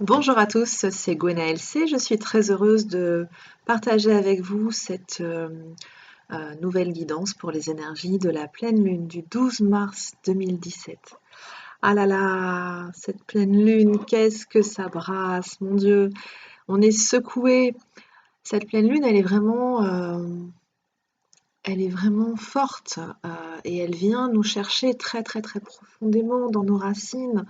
Bonjour à tous, c'est Gwenaëlle C. Je suis très heureuse de partager avec vous cette nouvelle guidance pour les énergies de la pleine lune du 12 mars 2017. Ah là là, cette pleine lune, qu'est-ce que ça brasse, mon Dieu, on est secoué. Cette pleine lune, elle est vraiment forte et elle vient nous chercher très très très profondément dans nos racines.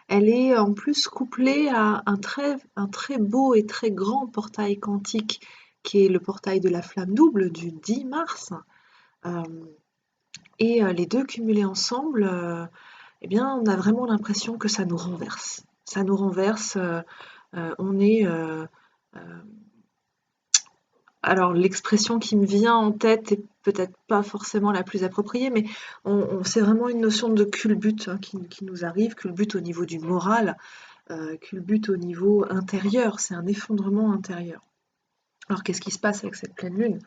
Elle est en plus couplée à un très beau et très grand portail quantique qui est le portail de la flamme double du 10 mars. Euh, les deux cumulés ensemble, eh bien, on a vraiment l'impression que ça nous renverse. Ça nous renverse. On est. Alors, l'expression qui me vient en tête est peut-être pas forcément la plus appropriée, mais c'est vraiment une notion de culbute hein, qui nous arrive, culbute au niveau du moral. Culbute au niveau intérieur, c'est un effondrement intérieur. Alors qu'est-ce qui se passe avec cette pleine lune?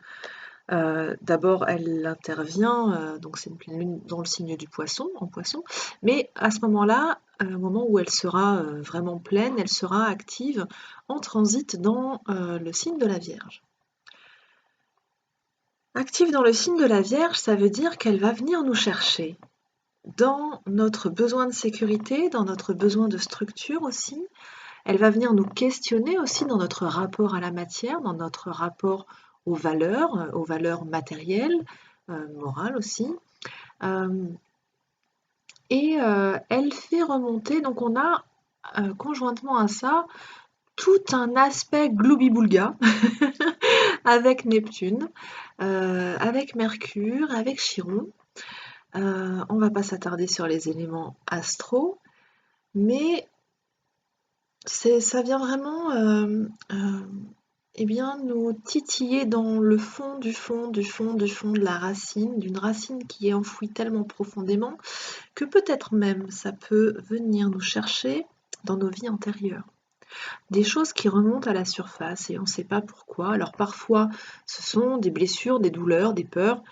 D'abord, elle intervient, donc c'est une pleine lune dans le signe du poisson, en poisson, mais à ce moment-là, au moment où elle sera vraiment pleine, elle sera active en transit dans le signe de la Vierge. Active dans le signe de la Vierge, ça veut dire qu'elle va venir nous chercher dans notre besoin de sécurité, dans notre besoin de structure aussi. Elle va venir nous questionner aussi dans notre rapport à la matière, dans notre rapport aux valeurs matérielles, morales aussi. Euh, Elle fait remonter, donc on a conjointement à ça tout un aspect gloubi-boulga avec Neptune, avec Mercure, avec Chiron. On va pas s'attarder sur les éléments astro, mais ça vient vraiment eh bien, nous titiller dans le fond du fond du fond du fond de la racine, d'une racine qui est enfouie tellement profondément que peut-être même ça peut venir nous chercher dans nos vies antérieures. Des choses qui remontent à la surface et on ne sait pas pourquoi. Alors parfois, ce sont des blessures, des douleurs, des peurs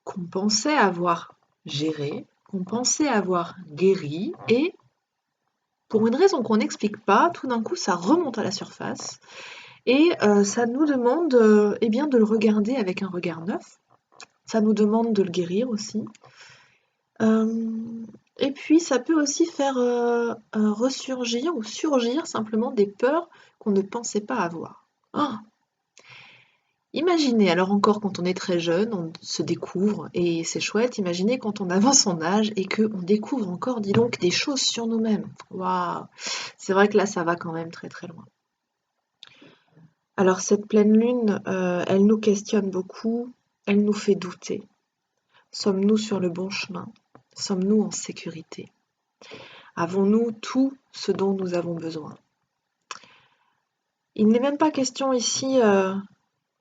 qu'on pensait avoir gérées, qu'on pensait avoir guéries et pour une raison qu'on n'explique pas, tout d'un coup ça remonte à la surface. Et ça nous demande eh bien, de le regarder avec un regard neuf. Ça nous demande de le guérir aussi. Et puis ça peut aussi faire ressurgir ou surgir simplement des peurs qu'on ne pensait pas avoir. Oh, imaginez, alors encore quand on est très jeune, on se découvre et c'est chouette. Imaginez quand on avance en âge et qu'on découvre encore, dis donc, des choses sur nous-mêmes. Waouh! C'est vrai que là, ça va quand même très très loin. Alors cette pleine lune, elle nous questionne beaucoup, elle nous fait douter. Sommes-nous sur le bon chemin? Sommes-nous en sécurité? Avons-nous tout ce dont nous avons besoin? Il n'est même pas question ici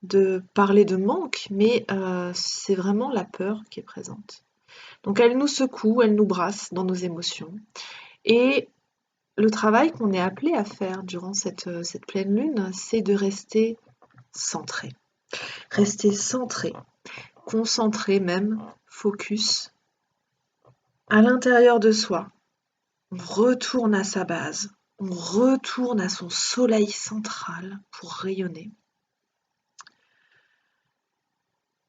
de parler de manque, mais c'est vraiment la peur qui est présente. Donc elle nous secoue, elle nous brasse dans nos émotions. Et le travail qu'on est appelé à faire durant cette pleine lune, c'est de rester centré. Rester centré, concentré même, focus à l'intérieur de soi. On retourne à sa base, on retourne à son soleil central pour rayonner.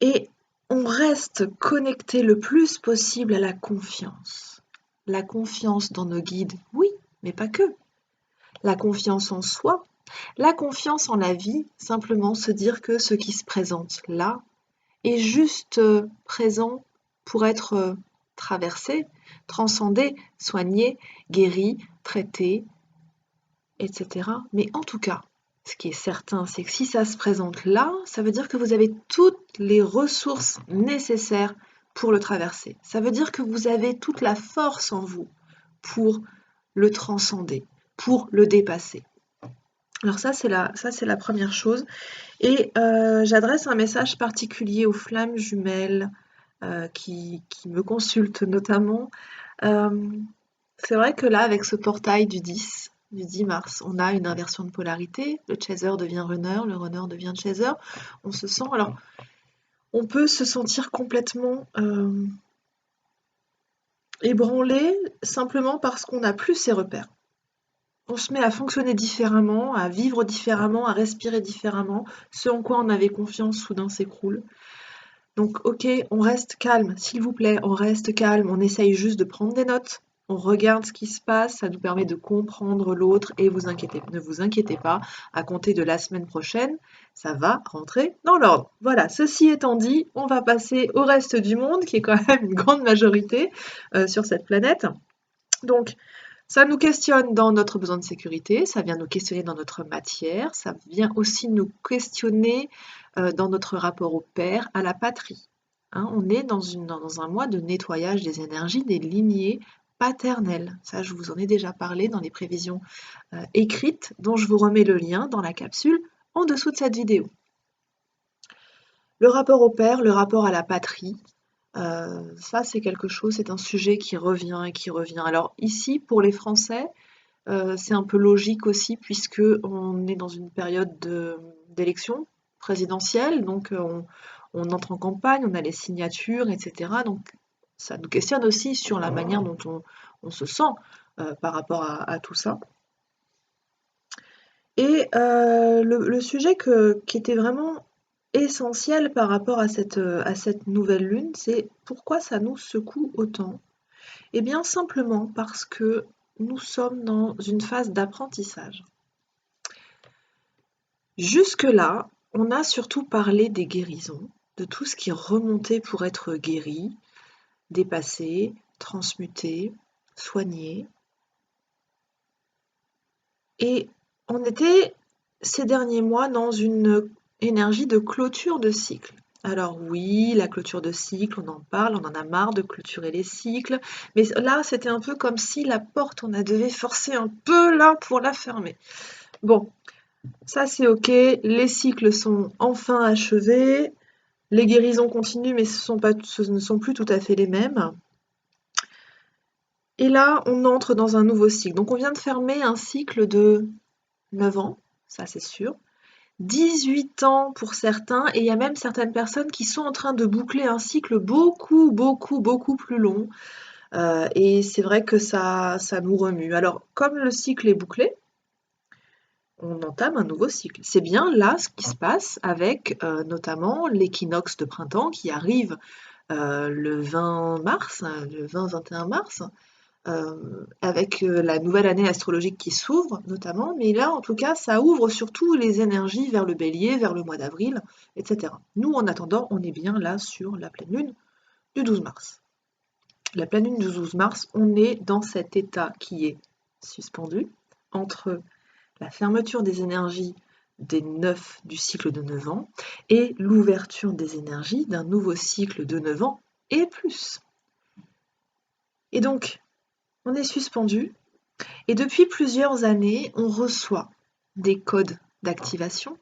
Et on reste connecté le plus possible à la confiance. La confiance dans nos guides, oui, mais pas que. La confiance en soi, la confiance en la vie, simplement se dire que ce qui se présente là est juste présent pour être traversé, transcendé, soigné, guéri, traité, etc. Mais en tout cas, ce qui est certain, c'est que si ça se présente là, ça veut dire que vous avez toutes les ressources nécessaires pour le traverser. Ça veut dire que vous avez toute la force en vous pour le transcender, pour le dépasser. Alors ça, c'est la première chose. Et j'adresse un message particulier aux flammes jumelles qui me consultent notamment. Euh, c'est vrai que là, avec ce portail du 10 mars, on a une inversion de polarité. Le chaser devient runner, le runner devient chaser. On se sent, alors, on peut se sentir complètement ébranlé simplement parce qu'on n'a plus ses repères. on se met à fonctionner différemment, à vivre différemment, à respirer différemment. Ce en quoi on avait confiance soudain s'écroule. Donc ok, on reste calme, s'il vous plaît, on reste calme, on essaye juste de prendre des notes, on regarde ce qui se passe, ça nous permet de comprendre l'autre et ne vous inquiétez pas, à compter de la semaine prochaine, ça va rentrer dans l'ordre. Voilà, ceci étant dit, on va passer au reste du monde, qui est quand même une grande majorité sur cette planète. Donc, ça nous questionne dans notre besoin de sécurité, ça vient nous questionner dans notre matière, ça vient aussi nous questionner dans notre rapport au père, à la patrie. Hein, on est dans un mois de nettoyage des énergies des lignées paternelles. Ça, je vous en ai déjà parlé dans les prévisions écrites, dont je vous remets le lien dans la capsule en dessous de cette vidéo. Le rapport au père, le rapport à la patrie, ça c'est quelque chose, c'est un sujet qui revient et qui revient. Alors ici, pour les Français, c'est un peu logique aussi puisque on est dans une période d'élection présidentielle, donc on entre en campagne, on a les signatures, etc. Donc ça nous questionne aussi sur la manière dont on se sent par rapport à tout ça. Et le sujet qui était vraiment essentiel par rapport à cette nouvelle lune, c'est pourquoi ça nous secoue autant? Eh bien simplement parce que nous sommes dans une phase d'apprentissage. Jusque-là, on a surtout parlé des guérisons, de tout ce qui remontait pour être guéri, dépassé, transmuté, soigné. Et on était ces derniers mois dans une énergie de clôture de cycle. Alors oui, la clôture de cycle, on en parle, on en a marre de clôturer les cycles, mais là, c'était un peu comme si la porte, on devait forcer un peu là pour la fermer. Bon, ça c'est ok, les cycles sont enfin achevés, les guérisons continuent, mais ce ne sont plus tout à fait les mêmes. Et là, on entre dans un nouveau cycle. Donc on vient de fermer un cycle de 9 ans, ça c'est sûr. 18 ans pour certains, et il y a même certaines personnes qui sont en train de boucler un cycle beaucoup, beaucoup, beaucoup plus long. Et c'est vrai que ça nous remue. Alors, comme le cycle est bouclé, on entame un nouveau cycle. C'est bien là ce qui se passe avec notamment l'équinoxe de printemps qui arrive le 20 mars, le 20-21 mars, avec la nouvelle année astrologique qui s'ouvre notamment, mais là en tout cas ça ouvre surtout les énergies vers le bélier, vers le mois d'avril, etc. Nous en attendant, on est bien là sur la pleine lune du 12 mars. La pleine lune du 12 mars, on est dans cet état qui est suspendu entre la fermeture des énergies des 9 du cycle de 9 ans et l'ouverture des énergies d'un nouveau cycle de 9 ans et plus. Et donc, on est suspendu et depuis plusieurs années, on reçoit des codes d'activation,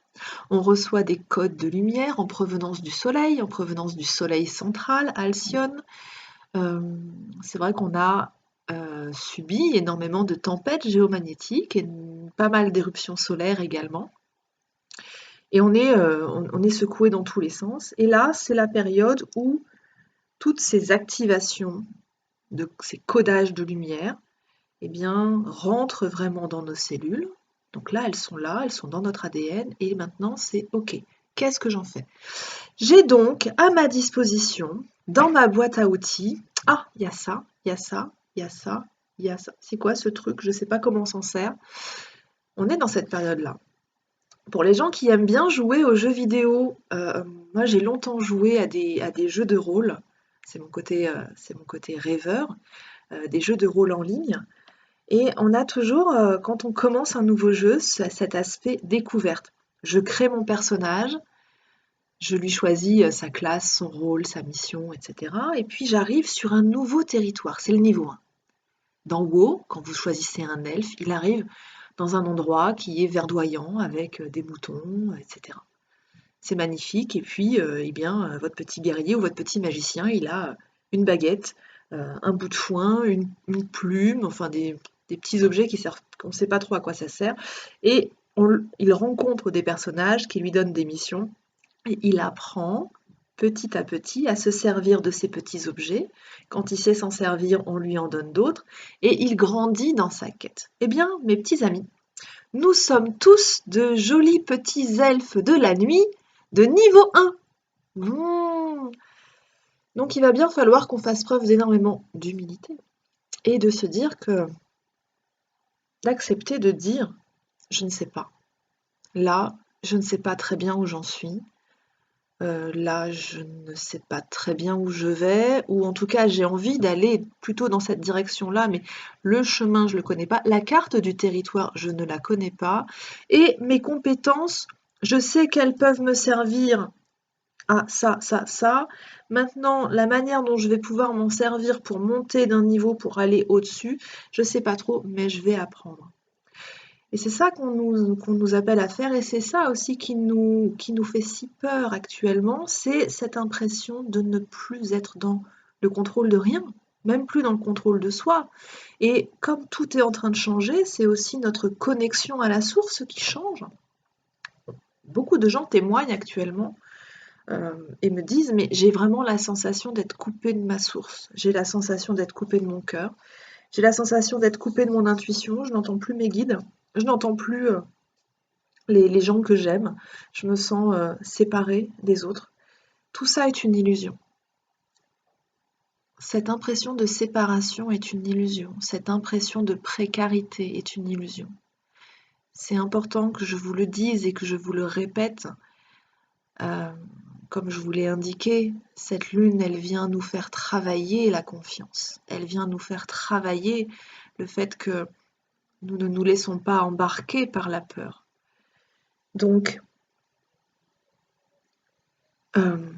on reçoit des codes de lumière en provenance du soleil central, Alcyone. C'est vrai qu'on a subi énormément de tempêtes géomagnétiques et pas mal d'éruptions solaires également. Et on est secoué dans tous les sens. Et là, c'est la période où toutes ces activations, ces codages de lumière, eh bien, rentrent vraiment dans nos cellules. Donc là, elles sont dans notre ADN. Et maintenant, c'est OK. Qu'est-ce que j'en fais? J'ai donc à ma disposition, dans ma boîte à outils, ah, il y a ça, il y a ça, il y a ça, il y a ça. C'est quoi ce truc? Je ne sais pas comment on s'en sert. On est dans cette période-là. Pour les gens qui aiment bien jouer aux jeux vidéo, moi j'ai longtemps joué à des jeux de rôle. C'est mon côté rêveur, des jeux de rôle en ligne. Et on a toujours, quand on commence un nouveau jeu, cet aspect découverte. Je crée mon personnage, je lui choisis sa classe, son rôle, sa mission, etc. Et puis j'arrive sur un nouveau territoire, c'est le niveau 1. Dans WoW, quand vous choisissez un elfe, il arrive dans un endroit qui est verdoyant avec des moutons, etc. C'est magnifique. Et puis, eh bien, votre petit guerrier ou votre petit magicien, il a une baguette, un bout de foin, une plume, enfin des petits objets qui servent, on ne sait pas trop à quoi ça sert. Et il rencontre des personnages qui lui donnent des missions. Et il apprend petit à petit à se servir de ces petits objets. Quand il sait s'en servir, on lui en donne d'autres et il grandit dans sa quête. Eh bien, mes petits amis, nous sommes tous de jolis petits elfes de la nuit de niveau 1. Donc il va bien falloir qu'on fasse preuve d'énormément d'humilité et de se dire que d'accepter de dire je ne sais pas. Là, je ne sais pas très bien où j'en suis. Là, je ne sais pas très bien où je vais, ou en tout cas, j'ai envie d'aller plutôt dans cette direction-là, mais le chemin, je ne le connais pas. La carte du territoire, je ne la connais pas. Et mes compétences, je sais qu'elles peuvent me servir à ça, ça, ça. Maintenant, la manière dont je vais pouvoir m'en servir pour monter d'un niveau, pour aller au-dessus, je ne sais pas trop, mais je vais apprendre. Et c'est ça qu'on nous appelle à faire et c'est ça aussi qui nous fait si peur actuellement, c'est cette impression de ne plus être dans le contrôle de rien, même plus dans le contrôle de soi. Et comme tout est en train de changer, c'est aussi notre connexion à la source qui change. Beaucoup de gens témoignent actuellement et me disent mais j'ai vraiment la sensation d'être coupée de ma source, j'ai la sensation d'être coupée de mon cœur, j'ai la sensation d'être coupée de mon intuition, je n'entends plus mes guides, je n'entends plus les gens que j'aime, je me sens séparée des autres. Tout ça est une illusion. Cette impression de séparation est une illusion. Cette impression de précarité est une illusion. C'est important que je vous le dise et que je vous le répète. Comme je vous l'ai indiqué, cette lune, elle vient nous faire travailler la confiance. Elle vient nous faire travailler le fait que nous ne nous laissons pas embarquer par la peur. Donc, il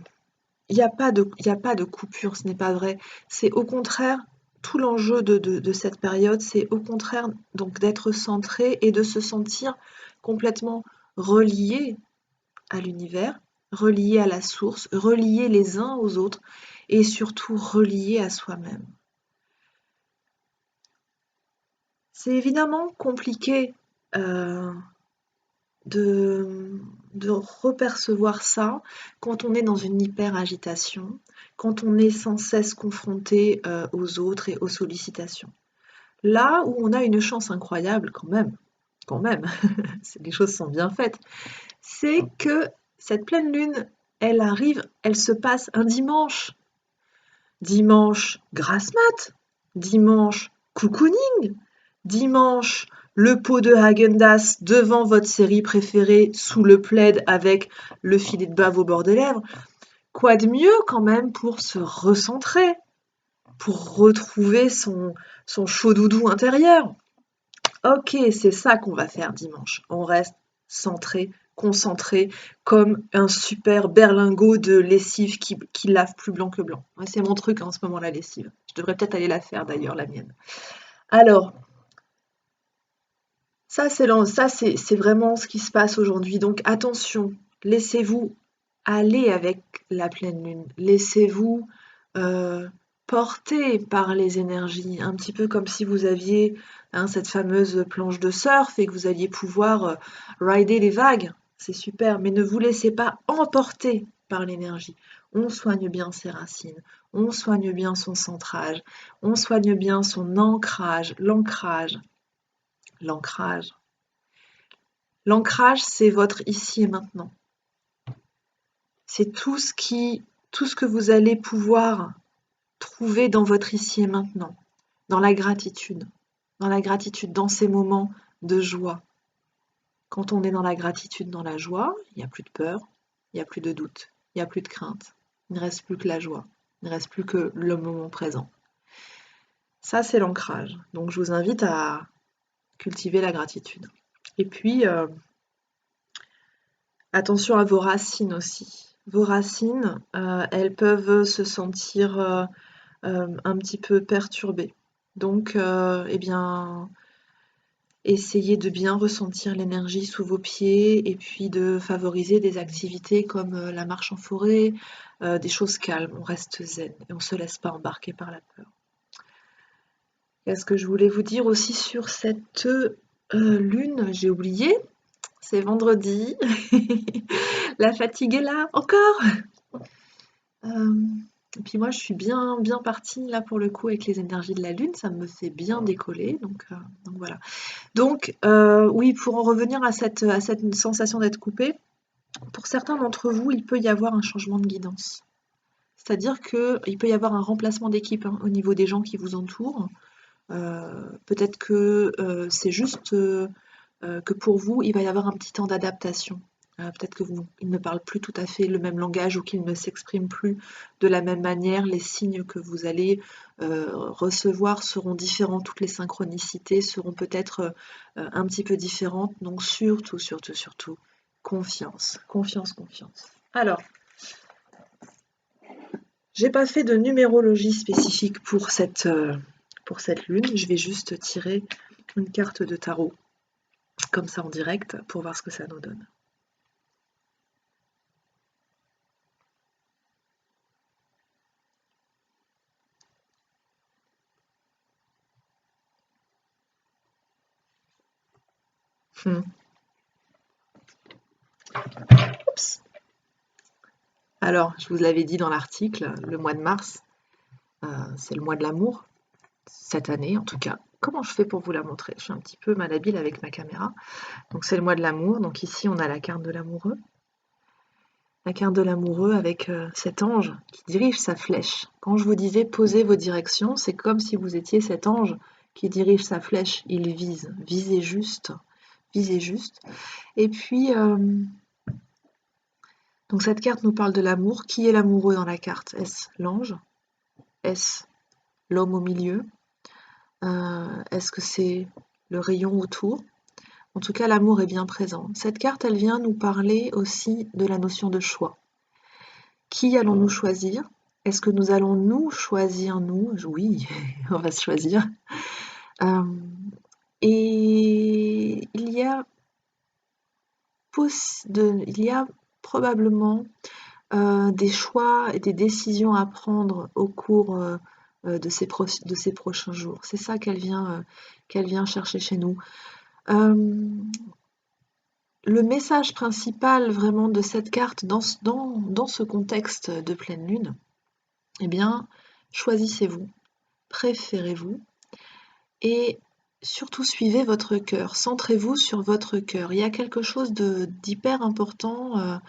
n'y a pas de coupure, ce n'est pas vrai. C'est au contraire, tout l'enjeu de cette période, c'est au contraire donc d'être centré et de se sentir complètement relié à l'univers, relié à la source, relié les uns aux autres et surtout relié à soi-même. C'est évidemment compliqué de repercevoir ça quand on est dans une hyper-agitation, quand on est sans cesse confronté aux autres et aux sollicitations. Là où on a une chance incroyable quand même, les choses sont bien faites, c'est que cette pleine lune, elle arrive, elle se passe un dimanche. Dimanche, grasse mat, dimanche, cocooning, dimanche, le pot de Häagen-Dazs devant votre série préférée sous le plaid avec le filet de bave au bord des lèvres. Quoi de mieux quand même pour se recentrer, pour retrouver son chaud doudou intérieur. Ok, c'est ça qu'on va faire dimanche. On reste centré, concentré, comme un super berlingot de lessive qui lave plus blanc que blanc. C'est mon truc en ce moment, la lessive. Je devrais peut-être aller la faire d'ailleurs, la mienne. Alors, ça c'est vraiment ce qui se passe aujourd'hui. Donc attention, laissez-vous aller avec la pleine lune. Laissez-vous porter par les énergies, un petit peu comme si vous aviez cette fameuse planche de surf et que vous alliez pouvoir rider les vagues. C'est super, mais ne vous laissez pas emporter par l'énergie. On soigne bien ses racines, on soigne bien son centrage, on soigne bien son ancrage, l'ancrage. L'ancrage. L'ancrage, c'est votre ici et maintenant. C'est tout ce que vous allez pouvoir trouver dans votre ici et maintenant, dans la gratitude, dans ces moments de joie. Quand on est dans la gratitude, dans la joie, il n'y a plus de peur, il n'y a plus de doute, il n'y a plus de crainte. Il ne reste plus que la joie, il ne reste plus que le moment présent. Ça, c'est l'ancrage. Donc, je vous invite à cultiver la gratitude. Et puis, attention à vos racines aussi. Vos racines, elles peuvent se sentir un petit peu perturbées. Donc, eh bien, essayez de bien ressentir l'énergie sous vos pieds et puis de favoriser des activités comme la marche en forêt, des choses calmes. On reste zen et on ne se laisse pas embarquer par la peur. Qu'est-ce que je voulais vous dire aussi sur cette lune? J'ai oublié. C'est vendredi. La fatigue est là, encore. Et puis moi, je suis bien, bien partie là pour le coup avec les énergies de la Lune, ça me fait bien décoller, donc voilà. Donc oui, pour en revenir à cette sensation d'être coupé, pour certains d'entre vous, il peut y avoir un changement de guidance. C'est-à-dire qu'il peut y avoir un remplacement d'équipe au niveau des gens qui vous entourent. Peut-être que c'est juste que pour vous, il va y avoir un petit temps d'adaptation. Peut-être qu'il ne parle plus tout à fait le même langage ou qu'il ne s'exprime plus de la même manière. Les signes que vous allez recevoir seront différents. Toutes les synchronicités seront peut-être un petit peu différentes. Donc surtout, surtout, surtout, confiance, confiance, confiance. Alors, j'ai pas fait de numérologie spécifique pour cette lune. Je vais juste tirer une carte de tarot comme ça en direct pour voir ce que ça nous donne. Oups. Alors, je vous l'avais dit dans l'article, le mois de mars, c'est le mois de l'amour, cette année en tout cas. Comment je fais pour vous la montrer? Je suis un petit peu malhabile avec ma caméra. Donc c'est le mois de l'amour, donc ici on a la carte de l'amoureux. La carte de l'amoureux avec cet ange qui dirige sa flèche. Quand je vous disais posez vos directions, c'est comme si vous étiez cet ange qui dirige sa flèche. Il vise, visez juste, visez juste. Et puis, donc cette carte nous parle de l'amour. Qui est l'amoureux dans la carte? Est-ce l'ange? Est-ce l'homme au milieu? Est-ce que c'est le rayon autour? En tout cas, l'amour est bien présent. Cette carte, elle vient nous parler aussi de la notion de choix. Qui allons-nous choisir? Est-ce que nous allons nous choisir, nous? Oui, on va se choisir. Et il y a probablement des choix et des décisions à prendre au cours de ces prochains jours. C'est ça qu'elle vient chercher chez nous. Le message principal vraiment de cette carte dans ce contexte de pleine lune, eh bien, choisissez-vous, préférez-vous et surtout suivez votre cœur, centrez-vous sur votre cœur. Il y a quelque chose d'hyper important,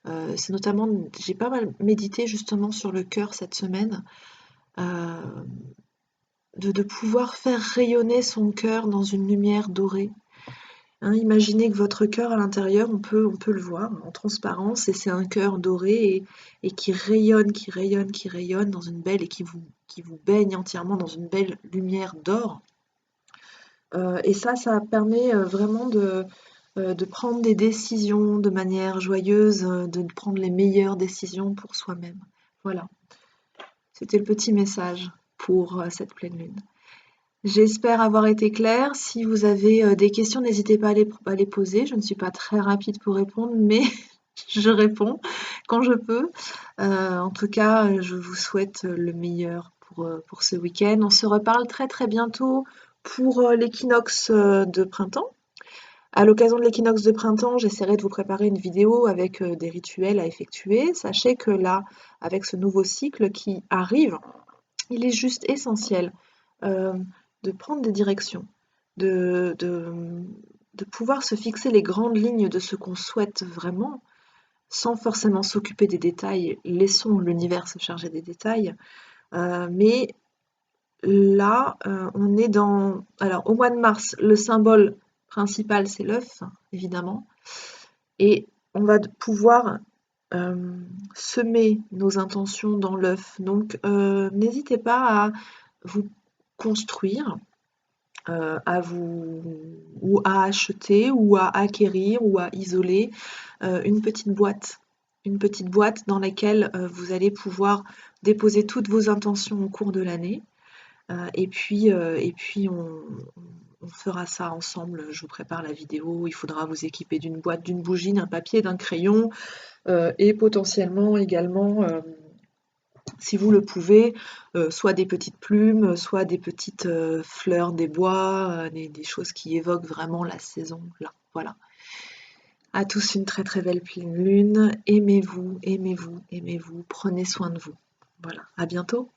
c'est notamment, j'ai pas mal médité justement sur le cœur cette semaine, de pouvoir faire rayonner son cœur dans une lumière dorée. Hein, imaginez que votre cœur à l'intérieur, on peut le voir en transparence et c'est un cœur doré et qui rayonne, qui rayonne, qui rayonne dans une belle et qui vous baigne entièrement dans une belle lumière d'or. Et ça permet vraiment de prendre des décisions de manière joyeuse, de prendre les meilleures décisions pour soi-même. Voilà, c'était le petit message pour cette pleine lune. J'espère avoir été claire. Si vous avez des questions, n'hésitez pas à les poser. Je ne suis pas très rapide pour répondre, mais je réponds quand je peux. En tout cas, je vous souhaite le meilleur pour ce week-end. On se reparle très très bientôt pour l'équinoxe de printemps. À l'occasion de l'équinoxe de printemps, j'essaierai de vous préparer une vidéo avec des rituels à effectuer. Sachez que là, avec ce nouveau cycle qui arrive, il est juste essentiel euh, de prendre des directions, de, de, de pouvoir se fixer les grandes lignes de ce qu'on souhaite vraiment, sans forcément s'occuper des détails. Laissons l'univers se charger des détails. Mais là, on est dans... Alors, au mois de mars, le symbole principal, c'est l'œuf, évidemment. Et on va pouvoir semer nos intentions dans l'œuf. Donc, n'hésitez pas à vous construire, ou à acheter, ou à acquérir, ou à isoler une petite boîte. Une petite boîte dans laquelle vous allez pouvoir déposer toutes vos intentions au cours de l'année. Et puis on fera ça ensemble. Je vous prépare la vidéo. Il faudra vous équiper d'une boîte, d'une bougie, d'un papier, d'un crayon et potentiellement également, si vous le pouvez, soit des petites plumes, soit des petites fleurs des bois, des choses qui évoquent vraiment la saison là. Voilà. À tous une très très belle pleine lune. Aimez-vous, aimez-vous, aimez-vous. Prenez soin de vous. Voilà. À bientôt.